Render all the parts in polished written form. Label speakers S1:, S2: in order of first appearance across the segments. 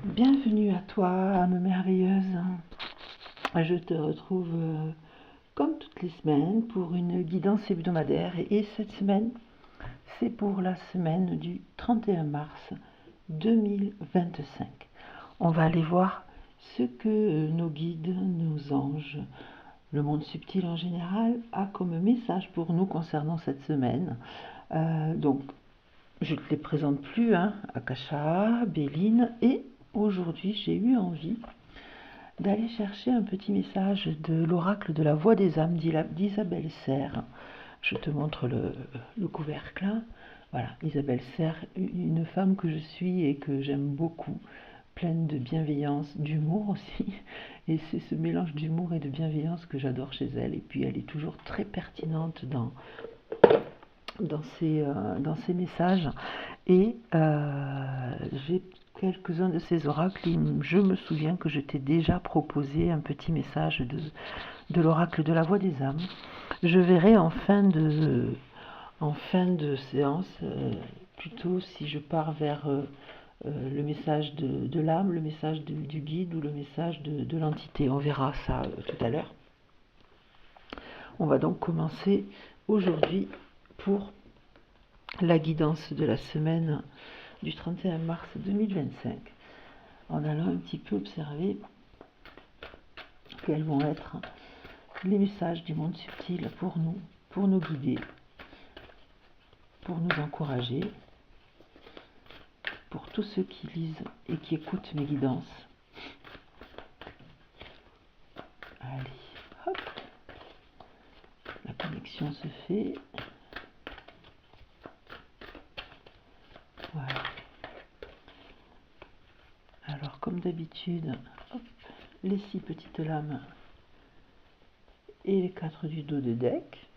S1: Bienvenue à toi, âme merveilleuse. Je te retrouve comme toutes les semaines pour une guidance hebdomadaire. Et cette semaine, c'est pour la semaine du 31 mars 2025. On va aller voir ce que nos guides, nos anges, le monde subtil en général a comme message pour nous concernant cette semaine. Donc, je ne te les présente plus, Akasha, Béline, et aujourd'hui j'ai eu envie d'aller chercher un petit message de l'oracle de la voix des âmes d'Isabelle Serre. Je te montre le couvercle. Voilà, Isabelle Serre, une femme que je suis et que j'aime beaucoup, pleine de bienveillance, d'humour aussi. Et c'est ce mélange d'humour et de bienveillance que j'adore chez elle. Et puis elle est toujours très pertinente dans ses messages. Et j'ai quelques-uns de ces oracles. Je me souviens que je t'ai déjà proposé un petit message de l'oracle de la voix des âmes. Je verrai en fin de séance, plutôt si je pars vers le message de l'âme, le message du guide ou le message de l'entité. On verra ça tout à l'heure. On va donc commencer aujourd'hui pour la guidance de la semaine du 31 mars 2025, en allant un petit peu observer quels vont être les messages du monde subtil pour nous guider, pour nous encourager, pour tous ceux qui lisent et qui écoutent mes guidances. Allez, hop, la connexion se fait. Voilà. Alors, comme d'habitude, les 6 petites lames et les 4 du dos de deck.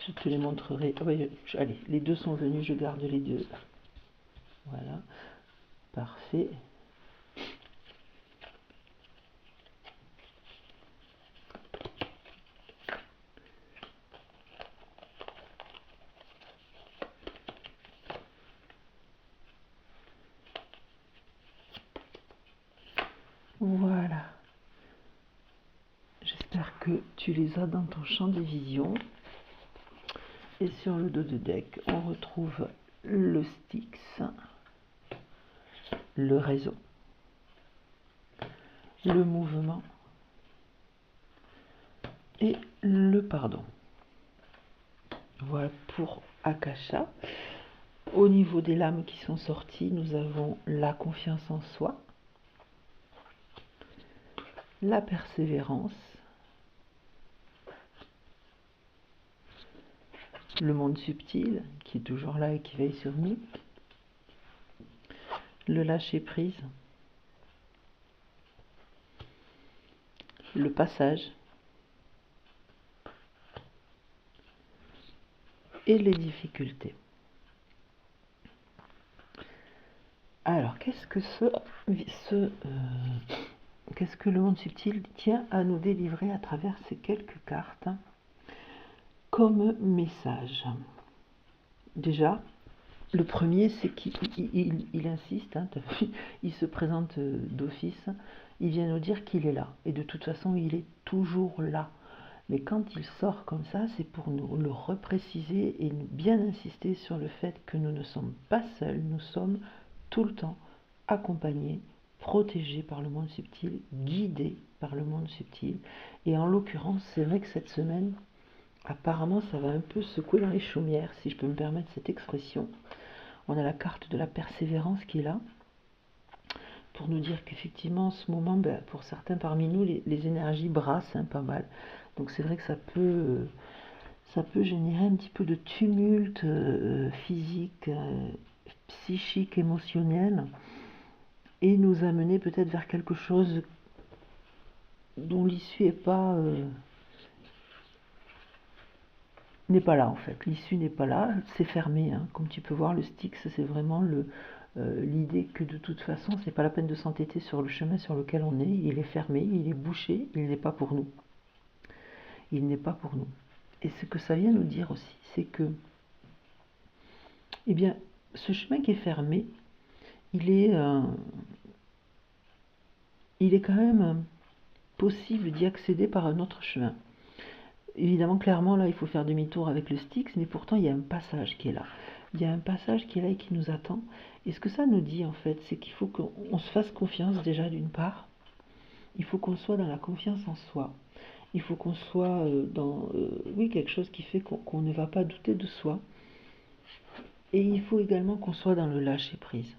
S1: Je te les montrerai. Ah oui, allez, les deux sont venus, je garde les deux. Voilà, parfait. Voilà. J'espère que tu les as dans ton champ de vision. Et sur le dos de deck, on retrouve le Styx, le réseau, le mouvement et le pardon. Voilà pour Akasha. Au niveau des lames qui sont sorties, nous avons la confiance en soi, la persévérance, le monde subtil qui est toujours là et qui veille sur nous, le lâcher prise, le passage et les difficultés. Alors, qu'est-ce que le monde subtil tient à nous délivrer à travers ces quelques cartes comme message? Déjà, le premier, c'est qu'il insiste, il se présente d'office, il vient nous dire qu'il est là. Et de toute façon, il est toujours là. Mais quand il sort comme ça, c'est pour nous le repréciser et bien insister sur le fait que nous ne sommes pas seuls, nous sommes tout le temps accompagnés, protégés par le monde subtil, guidés par le monde subtil. Et en l'occurrence, c'est vrai que cette semaine, apparemment, ça va un peu secouer dans les chaumières, si je peux me permettre cette expression. On a la carte de la persévérance qui est là, pour nous dire qu'effectivement, en ce moment, pour certains parmi nous, les énergies brassent pas mal. Donc c'est vrai que ça peut générer un petit peu de tumulte physique, psychique, émotionnel, et nous amener peut-être vers quelque chose dont l'issue n'est pas là en fait. L'issue n'est pas là, c'est fermé. Comme tu peux voir, le Styx, c'est vraiment l'idée que de toute façon, c'est pas la peine de s'entêter sur le chemin sur lequel on est. Il est fermé, il est bouché, il n'est pas pour nous. Il n'est pas pour nous. Et ce que ça vient nous dire aussi, c'est que, eh bien, ce chemin qui est fermé, il est quand même possible d'y accéder par un autre chemin. Évidemment, clairement, là, il faut faire demi-tour avec le Styx, mais pourtant, il y a un passage qui est là. Il y a un passage qui est là et qui nous attend. Et ce que ça nous dit, en fait, c'est qu'il faut qu'on se fasse confiance déjà, d'une part. Il faut qu'on soit dans la confiance en soi. Il faut qu'on soit dans oui, quelque chose qui fait qu'on ne va pas douter de soi. Et il faut également qu'on soit dans le lâcher-prise.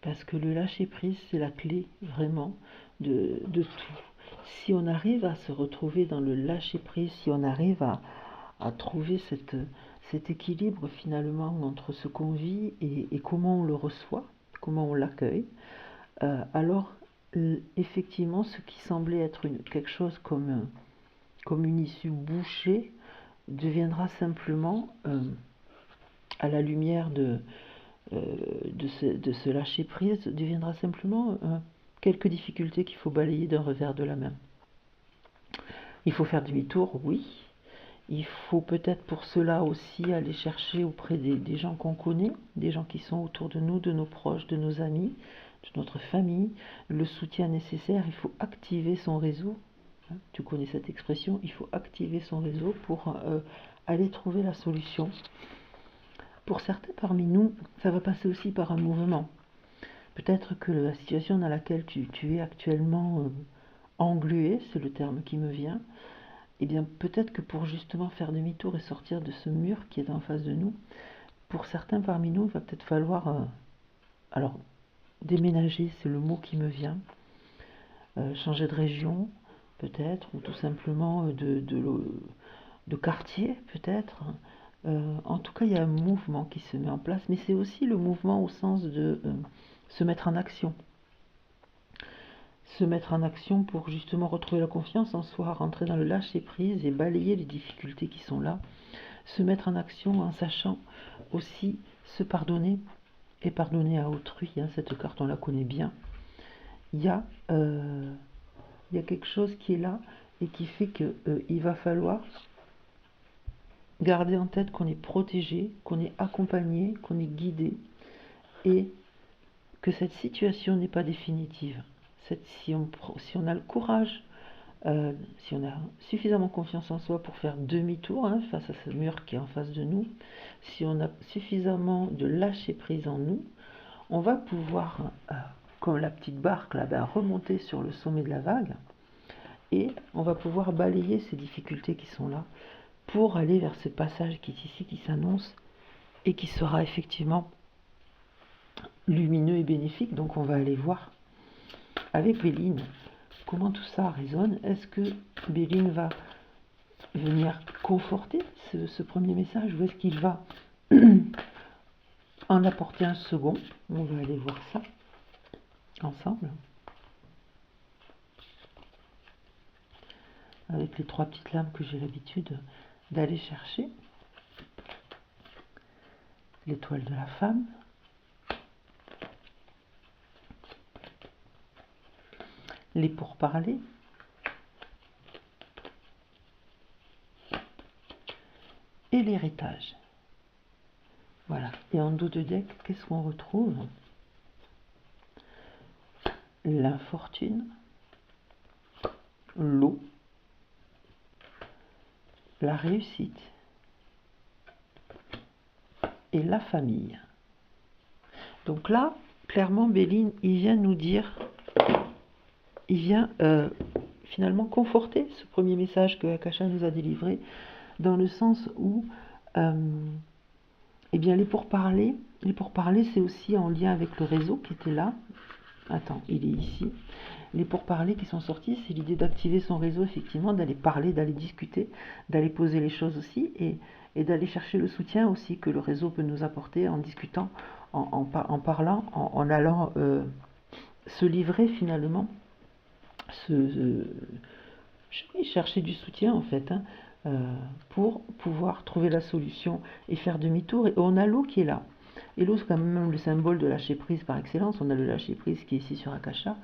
S1: Parce que le lâcher-prise, c'est la clé, vraiment, de tout. Si on arrive à se retrouver dans le lâcher-prise, si on arrive à trouver cet équilibre finalement entre ce qu'on vit et comment on le reçoit, comment on l'accueille, alors effectivement ce qui semblait être quelque chose comme une issue bouchée deviendra simplement, à la lumière de ce lâcher-prise, deviendra simplement quelques difficultés qu'il faut balayer d'un revers de la main. Il faut faire demi-tour, oui. Il faut peut-être pour cela aussi aller chercher auprès des gens qu'on connaît, des gens qui sont autour de nous, de nos proches, de nos amis, de notre famille, le soutien nécessaire. Il faut activer son réseau. Tu connais cette expression, il faut activer son réseau pour aller trouver la solution. Pour certains parmi nous, ça va passer aussi par un mouvement. Peut-être que la situation dans laquelle tu es actuellement englué, c'est le terme qui me vient, eh bien peut-être que pour justement faire demi-tour et sortir de ce mur qui est en face de nous, pour certains parmi nous, il va peut-être falloir, alors déménager, c'est le mot qui me vient, changer de région peut-être, ou tout simplement de quartier peut-être. En tout cas, il y a un mouvement qui se met en place, mais c'est aussi le mouvement au sens de se mettre en action. Se mettre en action pour justement retrouver la confiance en soi, rentrer dans le lâcher-prise et balayer les difficultés qui sont là. Se mettre en action en sachant aussi se pardonner et pardonner à autrui. Cette carte, on la connaît bien. Il y a quelque chose qui est là et qui fait qu'il va falloir garder en tête qu'on est protégé, qu'on est accompagné, qu'on est guidé et que cette situation n'est pas définitive. Si on a le courage, si on a suffisamment confiance en soi pour faire demi-tour face à ce mur qui est en face de nous, si on a suffisamment de lâcher prise en nous, on va pouvoir, comme la petite barque là, remonter sur le sommet de la vague et on va pouvoir balayer ces difficultés qui sont là pour aller vers ce passage qui est ici, qui s'annonce et qui sera effectivement lumineux et bénéfique. Donc on va aller voir avec Béline comment tout ça résonne. Est-ce que Béline va venir conforter ce premier message ou est-ce qu'il va en apporter un second? On va aller voir ça ensemble avec les 3 petites lames que j'ai l'habitude d'aller chercher. L'étoile de la femme, les pourparlers, et l'héritage. Voilà. Et en dos de deck, qu'est-ce qu'on retrouve? L'infortune, l'eau, la réussite et la famille. Donc là, clairement, Béline, il vient nous dire, il vient finalement conforter ce premier message que Akasha nous a délivré, dans le sens où eh bien, les pourparlers, c'est aussi en lien avec le réseau qui était là. Attends, il est ici. Les pourparlers qui sont sortis, c'est l'idée d'activer son réseau, effectivement, d'aller parler, d'aller discuter, d'aller poser les choses aussi, et d'aller chercher le soutien aussi que le réseau peut nous apporter en discutant, en parlant, en allant se livrer finalement, chercher du soutien en fait, pour pouvoir trouver la solution et faire demi-tour. Et on a l'eau qui est là. Et l'eau, c'est quand même le symbole de lâcher prise par excellence. On a le lâcher prise qui est ici sur Akasha.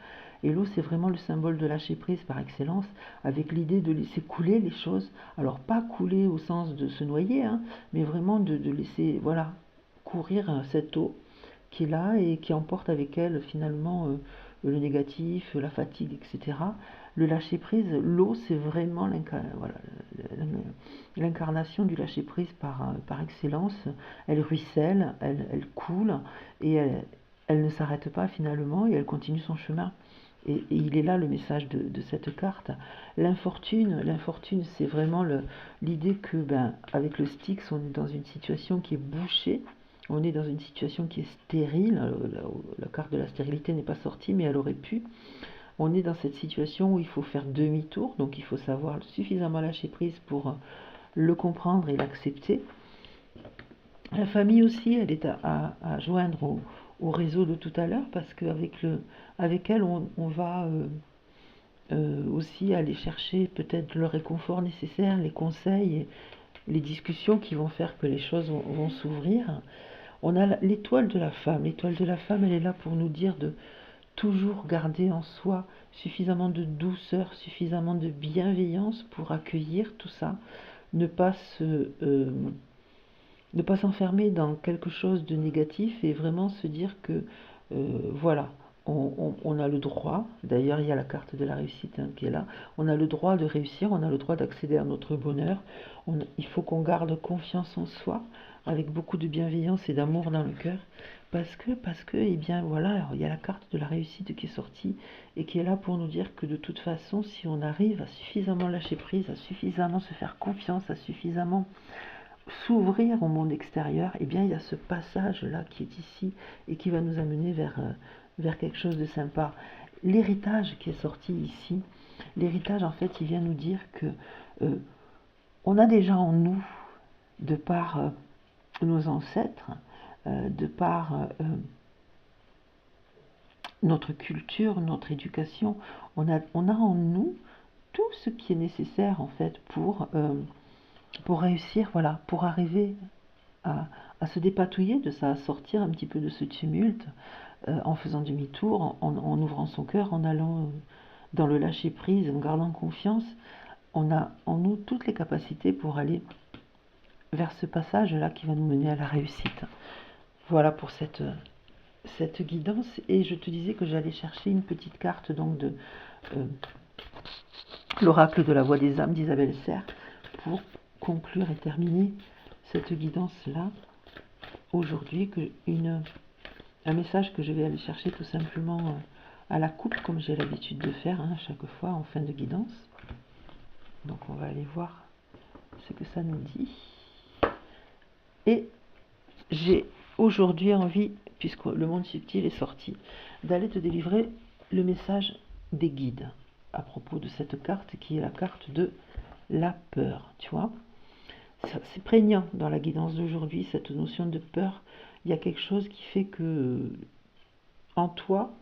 S1: Et l'eau, c'est vraiment le symbole de lâcher prise par excellence, avec l'idée de laisser couler les choses. Alors, pas couler au sens de se noyer, hein, mais vraiment de laisser, voilà, courir cette eau qui est là et qui emporte avec elle finalement le négatif, la fatigue, etc. Le lâcher prise, l'eau, c'est vraiment voilà, l'incarnation du lâcher prise par excellence. Elle ruisselle, elle coule et elle ne s'arrête pas finalement et elle continue son chemin. Et il est là le message de cette carte. L'infortune, c'est vraiment l'idée que, avec le Styx, on est dans une situation qui est bouchée, on est dans une situation qui est stérile. La carte de la stérilité n'est pas sortie, mais elle aurait pu. On est dans cette situation où il faut faire demi-tour, donc il faut savoir suffisamment lâcher prise pour le comprendre et l'accepter. La famille aussi, elle est à joindre au réseau de tout à l'heure, parce qu'avec elle, on va aussi aller chercher peut-être le réconfort nécessaire, les conseils, les discussions qui vont faire que les choses vont s'ouvrir. On a l'étoile de la femme. L'étoile de la femme, elle est là pour nous dire de toujours garder en soi suffisamment de douceur, suffisamment de bienveillance pour accueillir tout ça, ne pas s'enfermer dans quelque chose de négatif et vraiment se dire que voilà, on a le droit, d'ailleurs il y a la carte de la réussite qui est là, on a le droit de réussir, on a le droit d'accéder à notre bonheur, il faut qu'on garde confiance en soi avec beaucoup de bienveillance et d'amour dans le cœur, parce que, eh bien voilà, alors, il y a la carte de la réussite qui est sortie et qui est là pour nous dire que de toute façon, si on arrive à suffisamment lâcher prise, à suffisamment se faire confiance, à suffisamment s'ouvrir au monde extérieur, eh bien il y a ce passage-là qui est ici et qui va nous amener vers quelque chose de sympa. L'héritage qui est sorti ici, l'héritage en fait il vient nous dire que on a déjà en nous, de par nos ancêtres, de par notre culture, notre éducation, on a en nous tout ce qui est nécessaire en fait pour réussir, voilà, pour arriver à se dépatouiller de ça, à sortir un petit peu de ce tumulte, en faisant demi-tour, en ouvrant son cœur, en allant dans le lâcher-prise, en gardant confiance. On a en nous toutes les capacités pour aller vers ce passage-là qui va nous mener à la réussite. Voilà pour cette guidance. Et je te disais que j'allais chercher une petite carte donc de l'oracle de la voix des âmes d'Isabelle Serre pour conclure et terminer cette guidance-là. Aujourd'hui, un message que je vais aller chercher tout simplement à la coupe, comme j'ai l'habitude de faire chaque fois en fin de guidance. Donc on va aller voir ce que ça nous dit. Et j'ai aujourd'hui envie, puisque le monde subtil est sorti, d'aller te délivrer le message des guides à propos de cette carte qui est la carte de la peur, tu vois. C'est prégnant dans la guidance d'aujourd'hui, cette notion de peur. Il y a quelque chose qui fait que en toi,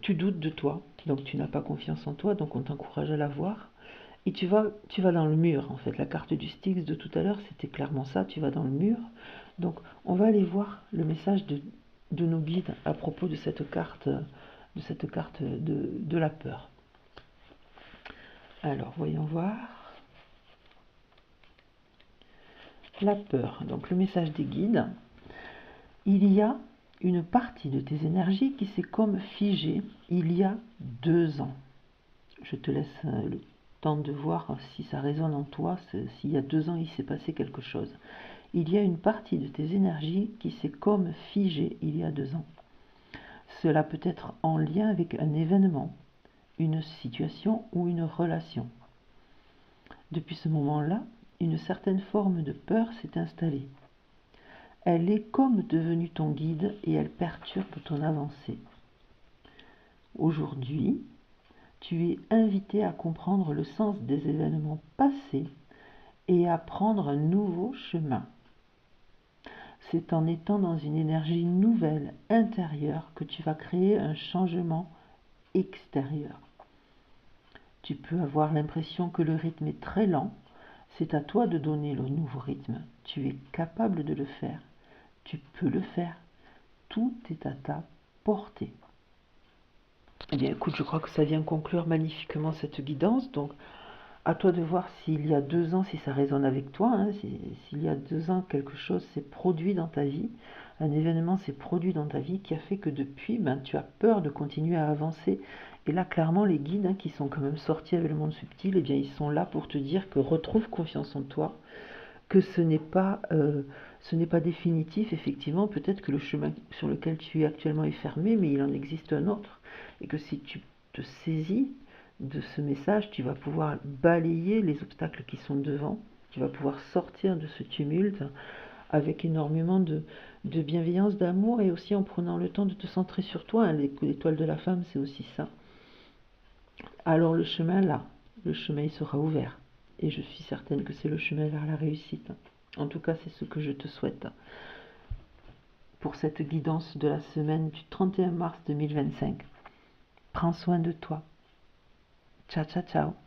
S1: tu doutes de toi, donc tu n'as pas confiance en toi, donc on t'encourage à la voir. Et tu vas dans le mur, en fait. La carte du Styx de tout à l'heure, c'était clairement ça, tu vas dans le mur. Donc on va aller voir le message de nos guides à propos de cette carte de la peur. Alors, voyons voir. La peur, donc le message des guides. Il y a une partie de tes énergies qui s'est comme figée il y a 2 ans. Je te laisse le temps de voir si ça résonne en toi, s'il y a 2 ans il s'est passé quelque chose. Il y a une partie de tes énergies qui s'est comme figée il y a 2 ans. Cela peut être en lien avec un événement, une situation ou une relation. Depuis ce moment-là, une certaine forme de peur s'est installée. Elle est comme devenue ton guide et elle perturbe ton avancée. Aujourd'hui, tu es invité à comprendre le sens des événements passés et à prendre un nouveau chemin. C'est en étant dans une énergie nouvelle, intérieure, que tu vas créer un changement extérieur. Tu peux avoir l'impression que le rythme est très lent. C'est à toi de donner le nouveau rythme. Tu es capable de le faire. Tu peux le faire. Tout est à ta portée. Eh bien, écoute, je crois que ça vient conclure magnifiquement cette guidance. Donc, à toi de voir s'il y a 2 ans, si ça résonne avec toi, hein, s'il y a 2 ans, quelque chose s'est produit dans ta vie, un événement s'est produit dans ta vie qui a fait que depuis, ben, tu as peur de continuer à avancer. Et là, clairement, les guides, hein, qui sont quand même sortis avec le monde subtil, eh bien, ils sont là pour te dire que retrouve confiance en toi, que ce n'est pas définitif, effectivement, peut-être que le chemin sur lequel tu es actuellement est fermé, mais il en existe un autre, et que si tu te saisis de ce message, tu vas pouvoir balayer les obstacles qui sont devant, tu vas pouvoir sortir de ce tumulte avec énormément de bienveillance, d'amour, et aussi en prenant le temps de te centrer sur toi, hein. L'étoile de la femme, c'est aussi ça. Alors le chemin là, le chemin il sera ouvert. Et je suis certaine que c'est le chemin vers la réussite. En tout cas, c'est ce que je te souhaite pour cette guidance de la semaine du 31 mars 2025. Prends soin de toi. Ciao, ciao, ciao.